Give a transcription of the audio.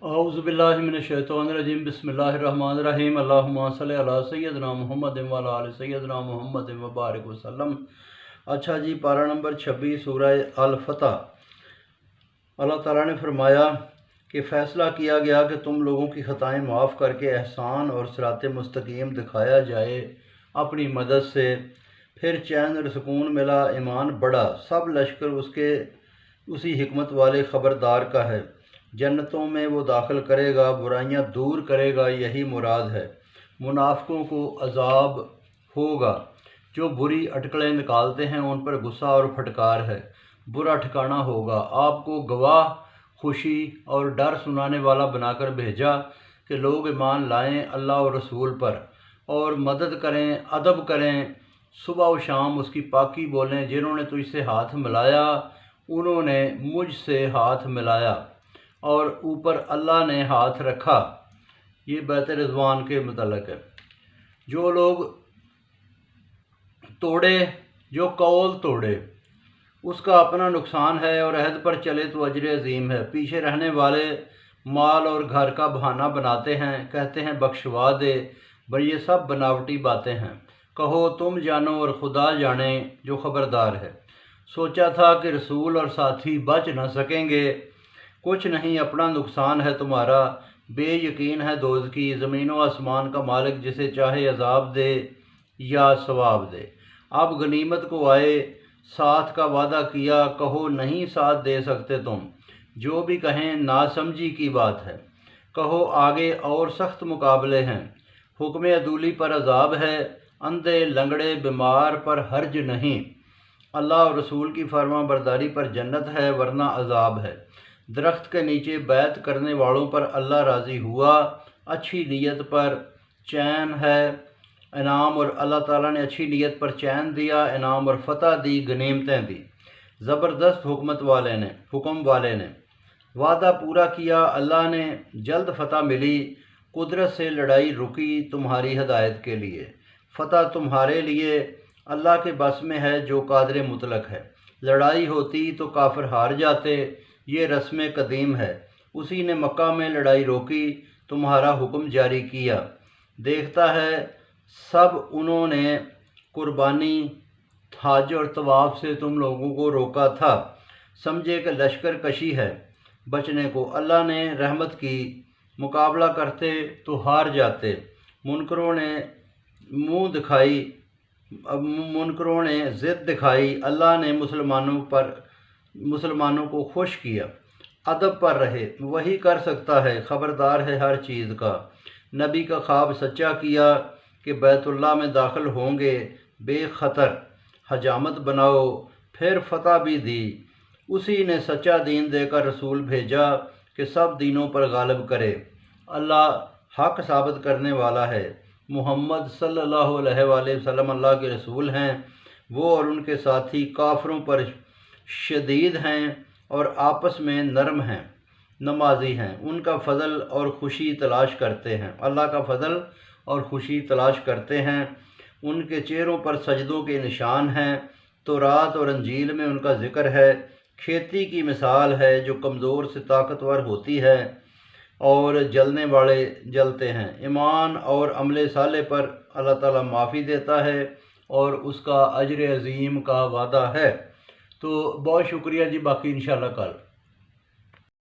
औज़ुबिल्लाहिमिनश्शैतानिर्रजीम बिस्मिल्लाहिर्रहमानिर्रहीम अल्लाहुम्मा सल्लि अला सय्यिदना मुहम्मद व अला आलि सय्यिदना मुहम्मद व बारिक वसल्लम। अच्छा जी, पारा नंबर 26 सूरह अल-फतह। अल्लाह ताला ने फरमाया कि फ़ैसला किया गया कि तुम लोगों की ख़ताएँ माफ़ करके एहसान और सिरात मुस्तकीम दिखाया जाए अपनी मदद से। फिर चैन और सुकून मिला, ईमान बढ़ा, सब लश्कर उसके उसी हिकमत वाले ख़बरदार का है। जन्नतों में वो दाखिल करेगा, बुराइयां दूर करेगा, यही मुराद है। मुनाफिकों को अजाब होगा, जो बुरी अटकलें निकालते हैं उन पर गुस्सा और फटकार है, बुरा ठिकाना होगा। आपको गवाह, खुशी और डर सुनाने वाला बनाकर भेजा कि लोग ईमान लाएं अल्लाह और रसूल पर और मदद करें, अदब करें, सुबह व शाम उसकी पाकी बोलें। जिन्होंने तुझसे हाथ मिलाया उन्होंने मुझसे हाथ मिलाया और ऊपर अल्लाह ने हाथ रखा। ये बैत रिज़वान के मुतल्लिक़ है। जो लोग तोड़े, जो कौल तोड़े, उसका अपना नुकसान है, और अहद पर चले तो अजर अजीम है। पीछे रहने वाले माल और घर का बहाना बनाते हैं, कहते हैं बख्शवा दे, पर ये सब बनावटी बातें हैं। कहो तुम जानो और खुदा जाने जो ख़बरदार है। सोचा था कि रसूल और साथी बच न सकेंगे, कुछ नहीं, अपना नुकसान है तुम्हारा। बेयकीन है दोज़खी, ज़मीन व आसमान का मालिक जिसे चाहे अजाब दे या सवाब दे। अब गनीमत को आए, साथ का वादा किया, कहो नहीं साथ दे सकते तुम। जो भी कहें नासमझी की बात है। कहो आगे और सख्त मुकाबले हैं। हुक्म अदूली पर अजाब है, अंधे लंगड़े बीमार पर हर्ज नहीं। अल्लाह और रसूल की फरमा बरदारी पर जन्नत है, वरना अजाब है। दरख्त के नीचे बैत करने वालों पर अल्लाह राज़ी हुआ, अच्छी नीयत पर चैन है इनाम, और अल्लाह ताला ने अच्छी नीयत पर चैन दिया, इनाम और फ़तह दी, गनीमतें दी। ज़बरदस्त हुक्म वाले ने वादा पूरा किया, अल्लाह ने जल्द फ़तह मिली। कुदरत से लड़ाई रुकी तुम्हारी हदायत के लिए। फ़तह तुम्हारे लिए अल्लाह के बस में है जो कादिर मुतलक है। लड़ाई होती तो काफिर हार जाते, ये रस्म कदीम है। उसी ने मक्का में लड़ाई रोकी, तुम्हारा हुक्म जारी किया। देखता है सब उन्होंने कुर्बानी, हज और तवाफ़ से तुम लोगों को रोका था, समझे कि लश्कर कशी है बचने को। अल्लाह ने रहमत की, मुकाबला करते तो हार जाते। मुनकरों ने ज़िद दिखाई, अल्लाह ने मुसलमानों को खुश किया। अदब पर रहे, वही कर सकता है, ख़बरदार है हर चीज़ का। नबी का ख्वाब सच्चा किया कि बैतुल्लाह में दाखिल होंगे, बेखतर हजामत बनाओ। फिर फ़तह भी दी। उसी ने सच्चा दीन देकर रसूल भेजा कि सब दीनों पर गालिब करे। अल्लाह हक साबित करने वाला है। मुहम्मद सल्लल्लाहु अलैहि वसल्लम अल्लाह के रसूल हैं। वो और उनके साथी काफरों पर शदीद हैं और आपस में नरम हैं, नमाजी हैं। उनका फ़ज़ल और खुशी तलाश करते हैं, अल्लाह का फ़ज़ल और खुशी तलाश करते हैं। उनके चेहरों पर सजदों के निशान हैं। तौरात और अंजील में उनका ज़िक्र है। खेती की मिसाल है जो कमज़ोर से ताकतवर होती है और जलने वाले जलते हैं। ईमान और अमले साले पर अल्लाह ताला माफ़ी देता है और उसका अजर अज़ीम का वादा है। तो बहुत शुक्रिया जी, बाकी इंशाअल्लाह कल।